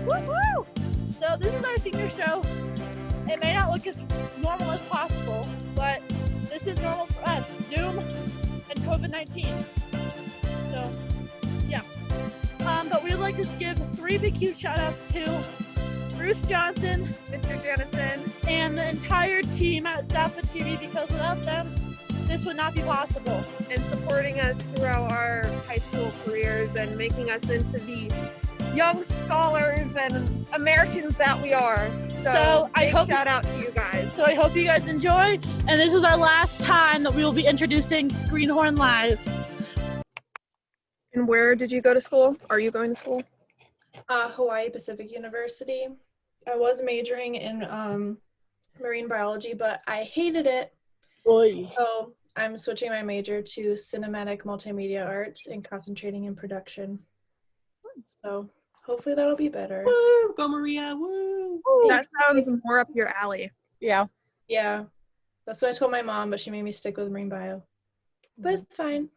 Woo-hoo! So this is our senior show. It may not look as normal as possible, but this is normal for us. Zoom and COVID-19. So, yeah. But we would like to give 3 big huge shout outs to Bruce Johnson, Mr. Jennison, and the entire team at Zappa TV, because without them, this would not be possible. and supporting us throughout our high school careers and making us into the young scholars and Americans that we are. So I hope shout out to you guys. So I hope you guys enjoy, and this is our last time that we will be introducing Greenhorn Live. And where did you go to school? Are you going to school? Hawaii Pacific University. I was majoring in marine biology, but I hated it. Boy. So I'm switching my major to cinematic multimedia arts and concentrating in production. So hopefully that'll be better. Woo! Go Maria! Woo! That sounds more up your alley. Yeah. Yeah, that's what I told my mom, but she made me stick with marine bio. But it's fine.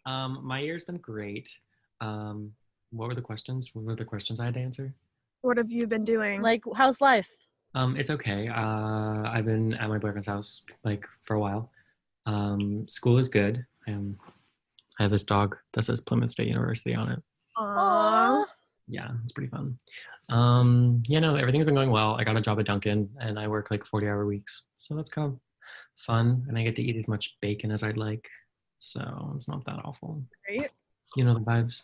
My year's been great. What were the questions? What were the questions I had to answer? What have you been doing? Like, how's life? It's okay. I've been at my boyfriend's house like for a while. School is good. I have this dog that says Plymouth State University on it. Aww. Yeah, it's pretty fun. Everything's been going well. I got a job at Dunkin' and I work like 40-hour weeks. So that's kind of fun. And I get to eat as much bacon as I'd like. So it's not that awful. Great. You know the vibes.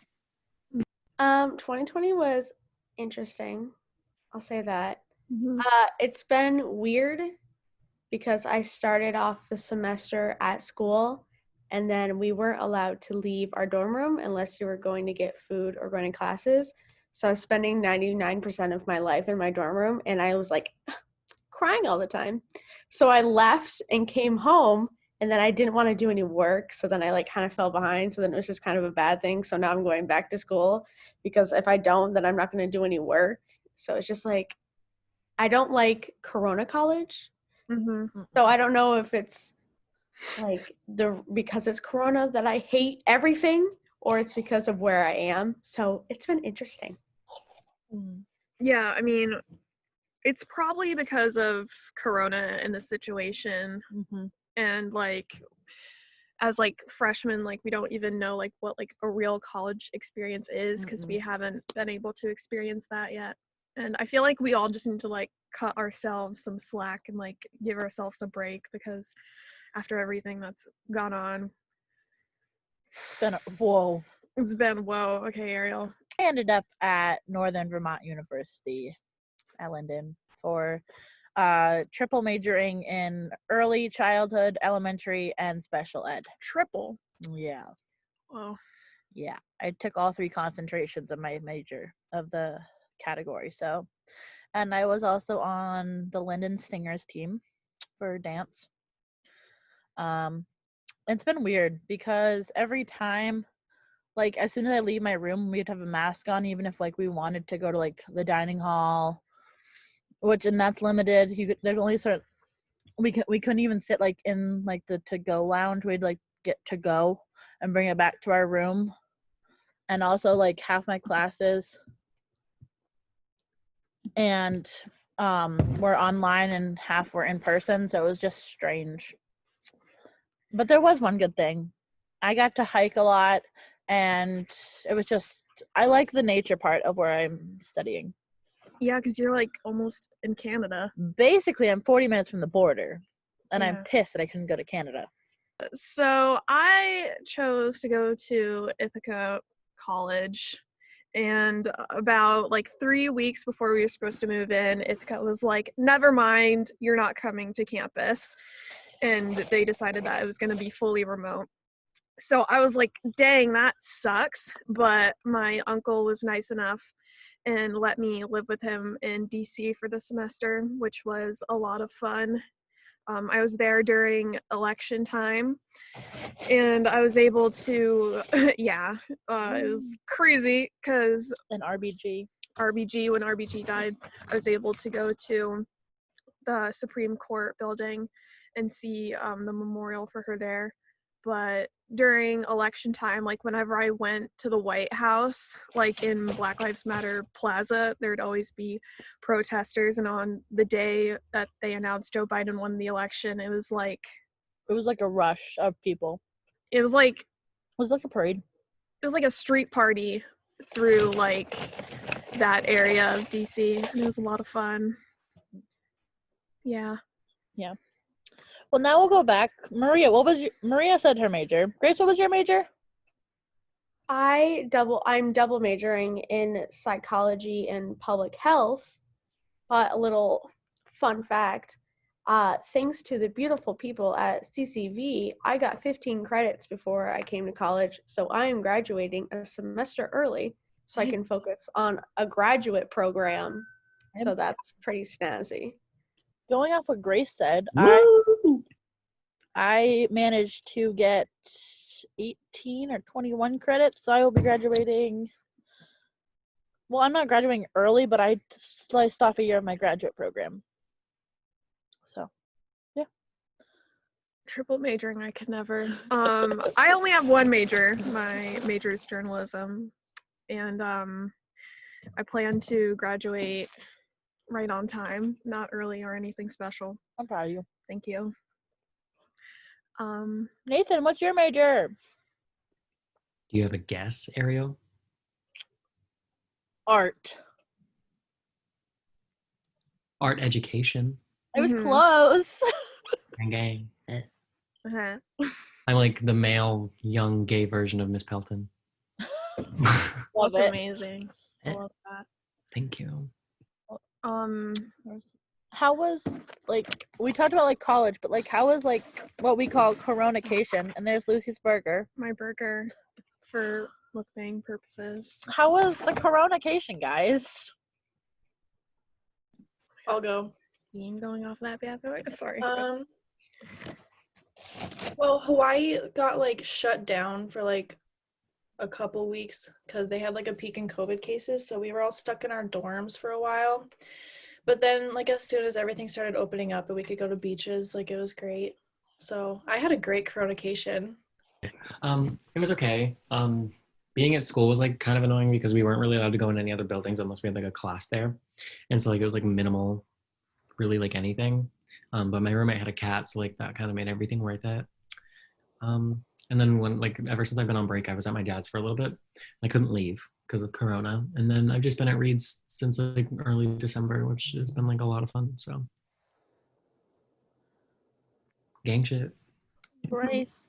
2020 was interesting. I'll say that. Mm-hmm. It's been weird because I started off the semester at school and then we weren't allowed to leave our dorm room unless you were going to get food or going to classes. So I was spending 99% of my life in my dorm room and I was like crying all the time. So I left and came home. And then I didn't want to do any work, so then I like kind of fell behind. So then it was just kind of a bad thing. So now I'm going back to school because if I don't, then I'm not going to do any work. So it's just like, I don't like Corona college. Mm-hmm. So I don't know if it's like because it's Corona that I hate everything, or it's because of where I am. So it's been interesting. Yeah, I mean, it's probably because of Corona and the situation. Mm-hmm. And like as like freshmen, like we don't even know like what like a real college experience is because we haven't been able to experience that yet. And I feel like we all just need to like cut ourselves some slack and like give ourselves a break, because after everything that's gone on, It's been whoa. Okay, Ariel. I ended up at Northern Vermont University at Linden for triple majoring in early childhood, elementary, and special ed. Triple. Yeah. Wow. Yeah. I took all 3 concentrations of my major of the category. So, and I was also on the Linden Stingers team for dance. It's been weird because every time, like as soon as I leave my room, we'd have a mask on, even if like we wanted to go to like the dining hall, and that's limited. There's only certain, we couldn't even sit like in like the to-go lounge. We'd like get to go and bring it back to our room. And also like half my classes and were online and half were in person, so it was just strange. But there was one good thing. I got to hike a lot, and it was just, I like the nature part of where I'm studying. Yeah, because you're like almost in Canada. Basically, I'm 40 minutes from the border, and Yeah. I'm pissed that I couldn't go to Canada. So I chose to go to Ithaca College, and about like 3 weeks before we were supposed to move in, Ithaca was like, never mind, you're not coming to campus. And they decided that it was going to be fully remote. So I was like, dang, that sucks. But my uncle was nice enough and let me live with him in DC for the semester, which was a lot of fun. I was there during election time, and I was able to, it was crazy because And RBG. when RBG died, I was able to go to the Supreme Court building and see the memorial for her there. but during election time, like whenever I went to the White House, like in Black Lives Matter Plaza, there'd always be protesters. And on the day that they announced Joe Biden won the election, it was like a rush of people. it was like A parade. it was like a street party through like that area of DC, and it was a lot of fun. Yeah. Well, now we'll go back. Maria, Maria said her major. Grace, what was your major? I'm double majoring in psychology and public health, but a little fun fact, thanks to the beautiful people at CCV, I got 15 credits before I came to college, so I am graduating a semester early so I can focus on a graduate program. So that's pretty snazzy. Going off what Grace said, Woo! I managed to get 18 or 21 credits, so I will be graduating. Well, I'm not graduating early, but I sliced off a year of my graduate program. So, yeah. Triple majoring, I could never. I only have one major. My major is journalism, and I plan to graduate right on time, not early or anything special. I'm proud of you. Thank you. Nathan, what's your major? Do you have a guess, Ariel? Art. Art education. It was Mhm. close. Gang. Uh-huh. I'm like the male, young, gay version of Miss Pelton. Love That's it. amazing. I love that. Thank you. How was, like, we talked about, like, college, but, like, how was, like, what we call coronacation? And there's Lucy's burger. My burger for mukbang purposes. How was the coronacation, guys? I'll go. Being going off that bad boy. Sorry. Well, Hawaii got like shut down for like a couple weeks because they had like a peak in COVID cases, so we were all stuck in our dorms for a while. But then, like, as soon as everything started opening up and we could go to beaches, like, it was great. So I had a great coronacation. It was okay. Being at school was like kind of annoying because we weren't really allowed to go in any other buildings unless we had like a class there, and so like it was like minimal, really like anything. But my roommate had a cat, so like that kind of made everything worth it. And then when like ever since I've been on break, I was at my dad's for a little bit. I couldn't leave because of Corona, and then I've just been at Reed's since like early December, which has been like a lot of fun. So, gang shit. Grace.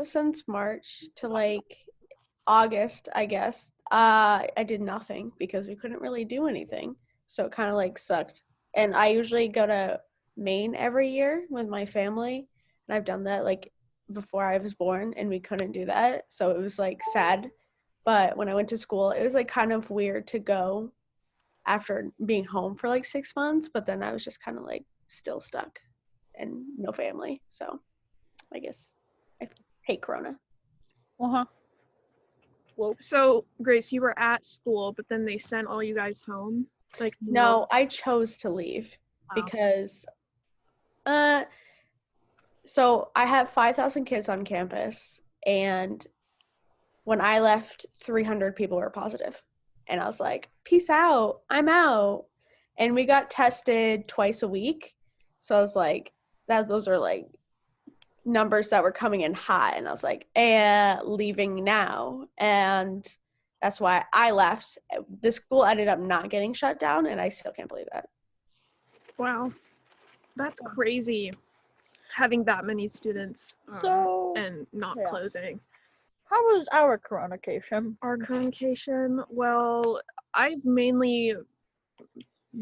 Since March to like August, I guess, I did nothing because we couldn't really do anything. So it kind of like sucked. And I usually go to Maine every year with my family. And I've done that like before I was born and we couldn't do that. So it was like sad. But when I went to school, it was like kind of weird to go after being home for like 6 months. But then I was just kind of like still stuck and no family. So I guess I hate Corona. Uh-huh. Well, So, Grace, you were at school, but then they sent all you guys home? Like, No, I chose to leave Wow. because so I have 5,000 kids on campus, and when I left, 300 people were positive. And I was like, peace out, I'm out. And we got tested twice a week. So I was like, those are like numbers that were coming in hot. And I was like, leaving now. And that's why I left. The school ended up not getting shut down, and I still can't believe that. Wow. That's crazy, having that many students so and not yeah. closing. How was our coronacation? Our communication, well, I've mainly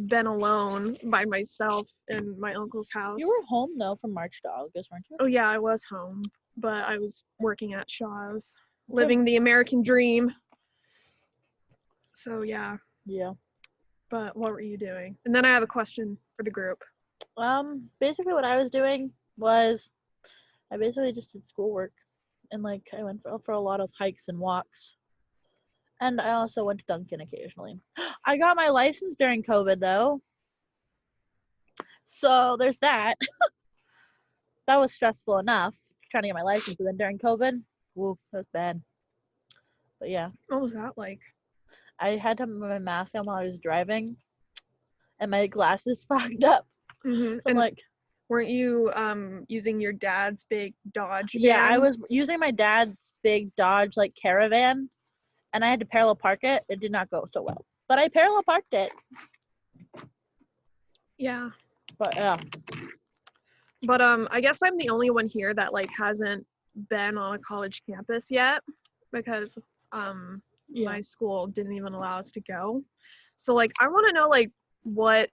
been alone by myself in my uncle's house. You were home, though, from March to August, weren't you? Oh, yeah, I was home, but I was working at Shaw's, living the American dream. So, yeah. Yeah. But what were you doing? And then I have a question for the group. Basically what I was doing was I basically just did schoolwork, and like I went for a lot of hikes and walks, and I also went to Dunkin' occasionally. I got my license during COVID, though, so there's that. that was stressful enough trying to get my license. And then during COVID, woo, that was bad. But yeah, What was that like? I had to have my mask on while I was driving, and my glasses fogged up. Mm-hmm. So I'm And like, weren't you using your dad's big Dodge yeah, I van? was using my dad's big Dodge like Caravan, and I had to parallel park it. It did not go so well, but I parallel parked it. Yeah. But yeah, But I guess I'm the only one here that like hasn't been on a college campus yet because my school didn't even allow us to go. So like I want to know like what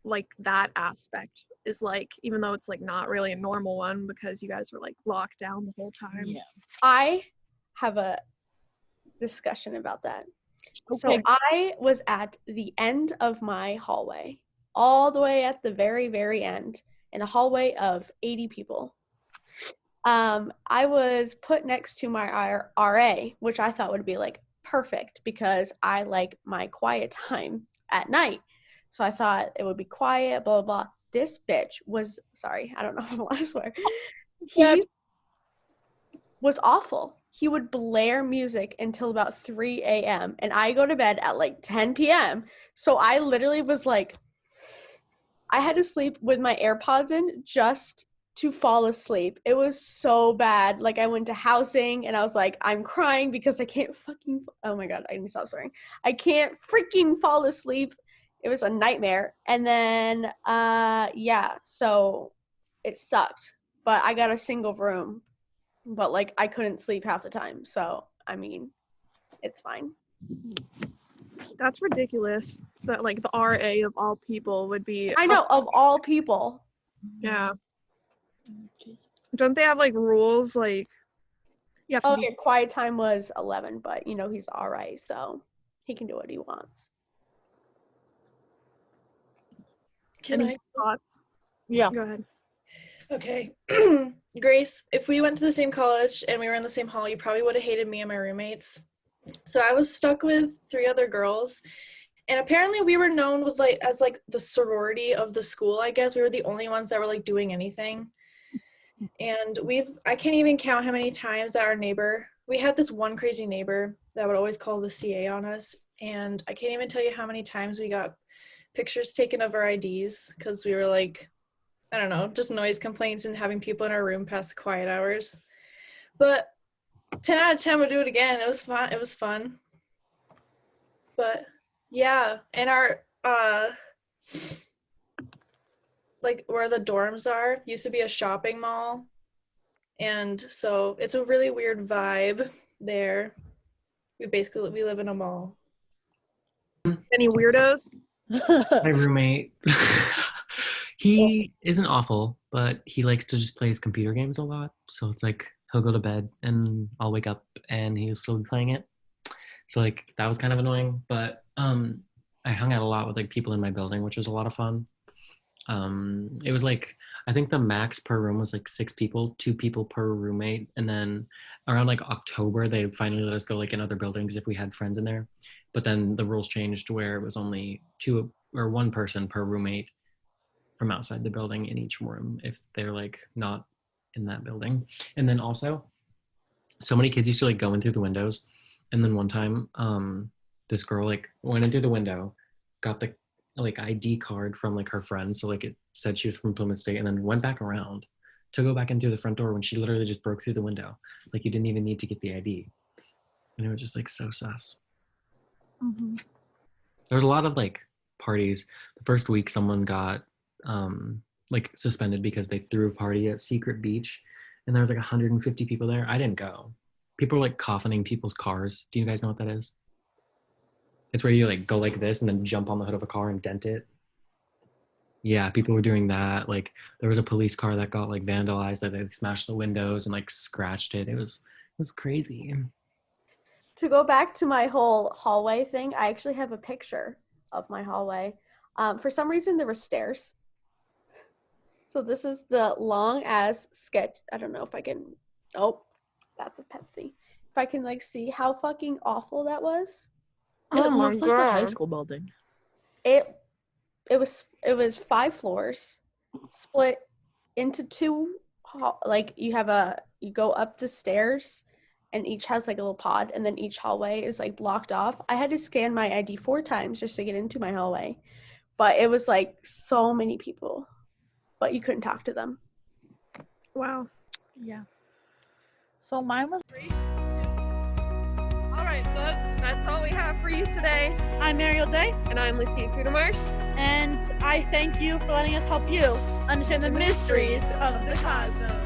like that aspect is like, even though it's like not really a normal one because you guys were like locked down the whole time. yeah. I have a discussion about that. So Okay. I was at the end of my hallway, all the way at the very, very end, in a hallway of 80 people. I was put next to my RA, which I thought would be like perfect because I like my quiet time at night. So I thought it would be quiet, blah, blah, blah. This bitch was, sorry, I don't know if I'm allowed to swear. He was awful. He would blare music until about 3 a.m. and I go to bed at like 10 p.m. So I literally was like, I had to sleep with my AirPods in just to fall asleep. It was so bad. Like I went to housing and I was like, I'm crying because I can't fucking, oh my God, I need to stop swearing. I can't freaking fall asleep. It was a nightmare. And then, yeah, so it sucked. But I got a single room. But like I couldn't sleep half the time. So, I mean, it's fine. That's ridiculous that like the RA of all people would be. I know, of all people. Yeah. Don't they have like rules like you have to Oh, be your quiet time was 11, but you know, he's all right. So he can do what he wants. Can any I? thoughts? Yeah. Go ahead. Okay. Grace, if we went to the same college and we were in the same hall, you probably would have hated me and my roommates. So I was stuck with 3 other girls. And apparently we were known with like as like the sorority of the school, I guess. We were the only ones that were like doing anything. And I can't even count how many times that we had this one crazy neighbor that would always call the CA on us. And I can't even tell you how many times we got pictures taken of our IDs because we were like, I don't know, just noise complaints and having people in our room past the quiet hours. But 10 out of 10 would do it again. It was fun. It was fun. But yeah, and our like where the dorms are used to be a shopping mall. And so it's a really weird vibe there. We live in a mall. Any weirdos? My roommate, he isn't awful, but he likes to just play his computer games a lot. So it's like he'll go to bed and I'll wake up and he'll still be playing it. So like that was kind of annoying. But I hung out a lot with like people in my building, which was a lot of fun. It was like I think the max per room was like 6 people, 2 people per roommate, and then around like October they finally let us go like in other buildings if we had friends in there. But then the rules changed where it was only 2 or 1 person per roommate from outside the building in each room if they're like not in that building. And then also so many kids used to like go in through the windows, and then one time this girl like went in through the window, got the like ID card from like her friend, so like it said she was from Plymouth State, and then went back around to go back in through the front door when she literally just broke through the window. Like you didn't even need to get the ID, and it was just like so sus. Mm-hmm. There was a lot of like parties. The first week someone got like suspended because they threw a party at Secret Beach, and there was like 150 people there. I didn't go. People were like coughing in people's cars. Do you guys know what that is? It's where you like go like this and then jump on the hood of a car and dent it. Yeah, people were doing that. Like there was a police car that got like vandalized, that they smashed the windows and like scratched it. It was crazy. To go back to my whole hallway thing, I actually have a picture of my hallway. For some reason, there were stairs. So this is the long as sketch. I don't know if I can. Oh, that's a Pepsi. If I can like see how fucking awful that was. It Oh my looks like a high God. school building. It was 5 floors, split into two, like you go up the stairs and each has like a little pod, and then each hallway is like blocked off. I had to scan my ID 4 times just to get into my hallway, but it was like so many people, but you couldn't talk to them. Wow. Yeah. So mine was. All right, folks, that's all we have for you today. I'm Mariel Day, And I'm Lucia Kudermarsh. and I thank you for letting us help you understand the mysteries of the cosmos.